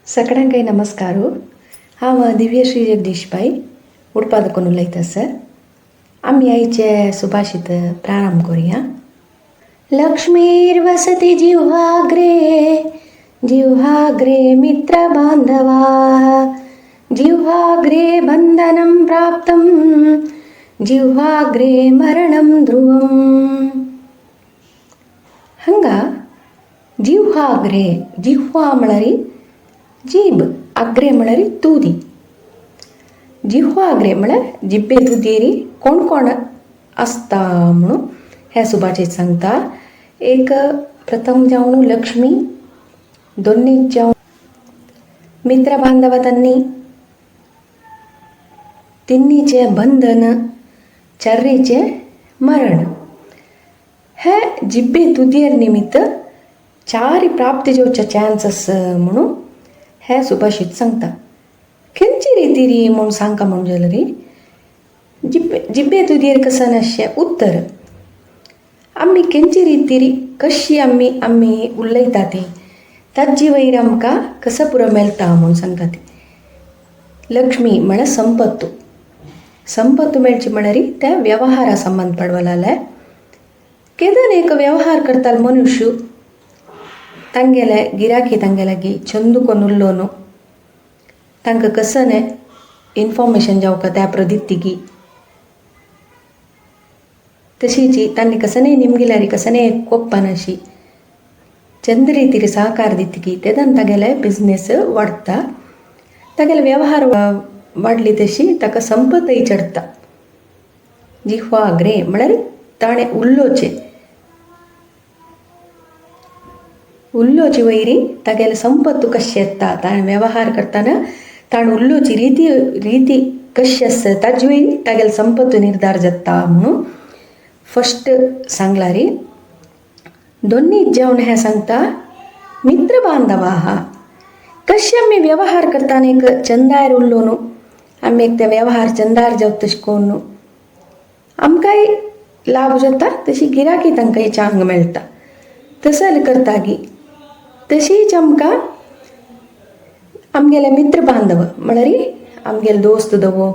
सगळ्यांकाय नमस्कारू. हांव दिव्यश्री जगदीशबाई उडपादकून उलयता सर. आमी आयचे सुभाषित प्रारंभ करुया. लक्ष्मीर्वसति जिह्वाग्रे जिह्वाग्रे मित्र बांधवा जिह्वाग्रे बंधनं प्राप्तं जिह्वाग्रे मरणं ध्रुवम्. हंगा जिह्वाग्रे जिह्वा म्हळ्यार जीब, आग्रे म्हळ्यार तुदी. जिह्वाग्रे म्हळ्यार जिब्बे तुदयेरी कोण कोण आसता म्हणून हे सुभाषीत सांगता. एक प्रथम जावन लक्ष्मी, दोन्नीच जावन मित्र बांधव तिन्नीचे बंधन, चारीचे मरण. हे जिब्बे तुदयेर निमित्त चारी प्राप्ती जेवचे चान्सस म्हणून हे सुभाषीत सांगता. खंयची रिती री म्हणून सांगता म्हणजे री जिब्बे तुदयेर कसं नाशे उत्तर. आमी खंयची रिती री कशी आमी उलयता ती ताजी वयर आमकां कसं पुरो मेळटा म्हणून सांगता ती. लक्ष्मी म्हळ्यार संपत्तू. संपत्तू मेळची म्हळ्यार त्या व्यवहारा संबंध पडवलाले. केदन एक व्यवहार करता मनुष्य तांगेले गिराकी तांगे लागी चंदुकोन उल्लोनु तांकां कसने इन्फॉर्मेशन जावका त्या प्रदित्तिगी तशीची तांणी कसने निमगिल्यारी कसने कोप्पनाशी चंद रितीरी सहकार दितगी तेदन तागेले बिझनेस वाडटा. तागेले व्यवहार वाडली तशी ताका संपतय चडटा. जिह्वाग्रे म्हळ्यार ताणें उल्लोची वयरी तागेले संपत्तू कशी येता. ताणें व्यवहार करतना ताण उल्लोची रिती कशी आसता ताजे वयरी तागेले संपत्तू निर्धार जाता म्हणून फस्ट सांगला री. दोन्नीच जेवन हें सांगता मित्र बांधवा आहा. कशें आमी व्यवहार करतना एक चंदार उरलो न्हू आमी एक ते व्यवहार चंदार जावं तशें करून न्हू आमकांय लाभ जाता तशी गिराकी तांकांय चांग मेळटा. तसं करता गी तशीच आमकां आमगेले मित्र बांधव म्हळ्यार आमगेले दोस्त दवो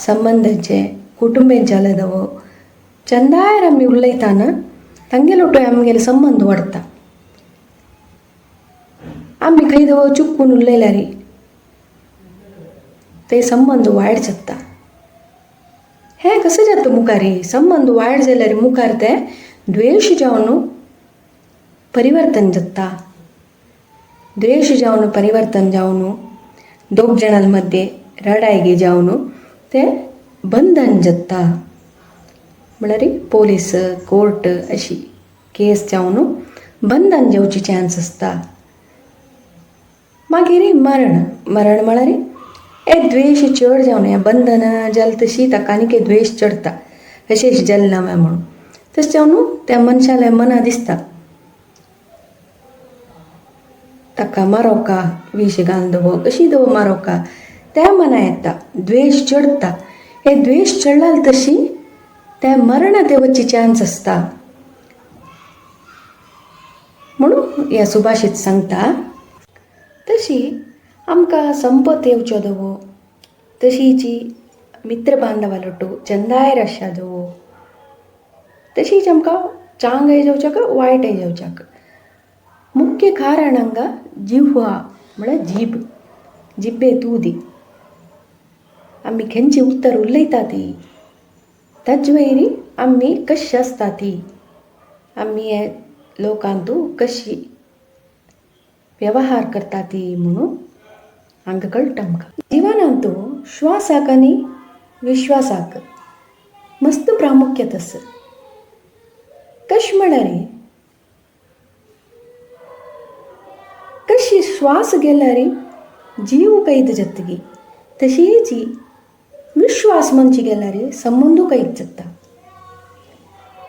संबंधाचे कुटुंबींच्याले दवो चंदार आमी उलयतना तांगेलो आमगेले संबंध वाडटा. आमी खंय दवो चुकून उलयल्यार ते संबंध वायट जाता. हें कशें जाता मुखार संबंध वायट जाल्यार मुखार ते द्वेश जावन परिवर्तन जाता. द्वेष जावन परिवर्तन जावन दोग जणां मध्ये रडायगी जावन ते बंधन जाता. म्हळ्यार पोलीस कोर्ट अशी केस जावन बंधन जावची चान्स आसता. मागीर मरण म्हळ्यार द्वेश चड जावन हें बंधन जालें तशी ताका आनीक द्वेश चडटा अशें जालें नवें म्हणून तशें जावन त्या मनशाले मना दिसता ताका मारोका विश घालून दवो कशी दवो मारोका त्या मना येता. द्वेश चडटा. हे द्वेश चडलाल तशी त्या मरण देवची चान्स आसता म्हणून ह्या सुभाषीत सांगता. तशी आमकां संपत येवच्यो दवो तशीची मित्र बांधवालो चंदायर आशा दवो तशीच आमकां चांगय जावच्याक वायटय जावच्याक. मुख्य कारण हांगा जिह्वा म्हळ्यार जीब, जिब्बे तुदी. आमी खंयची उत्तर उलयता ती ताजे वयरी आमी कशी आसता ती आमी हे लोकांतू कशी व्यवहार करता ती म्हणून हांगा कळटा आमकां. जिवनांतू श्वासाक आनी विश्वासाक मस्त प्रामुख्यत आसा. कशें म्हळ्यार कशी श्वास गेल्यार जीव कैद जातगी तशीच विश्वास मनची गेल्यार संबंदू कैद जाता.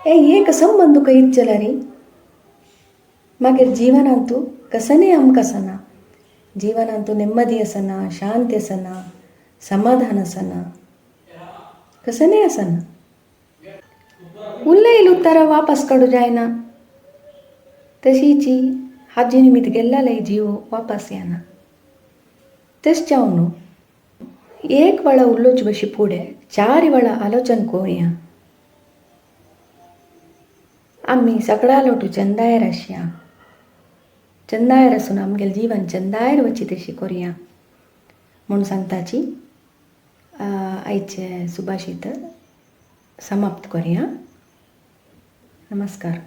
एक संबंद कैद जाल्यार मागीर जिवनांतू कसने आमकां आसना. जिवनांतू नेಮ್ಮदी आसना, शांती आसना, समाधान आसना, कसने आसना. उलयली उत्तरां वापस काडूं जायना तशीच हाजे निमित्त गेल्ल्याले जीव वापस येना. तेच जाऊ न्हू एक वेळा उलोच बशी पुढे चार वेळा आलोचन करूया आम्ही सगळा लोटू चंदायर अशया चंदायर असून आमगेल जीवन चंदायर वची तशी करूया म्हणून सांगताची आईचे सुभाषित समाप्त करूया नमस्कार.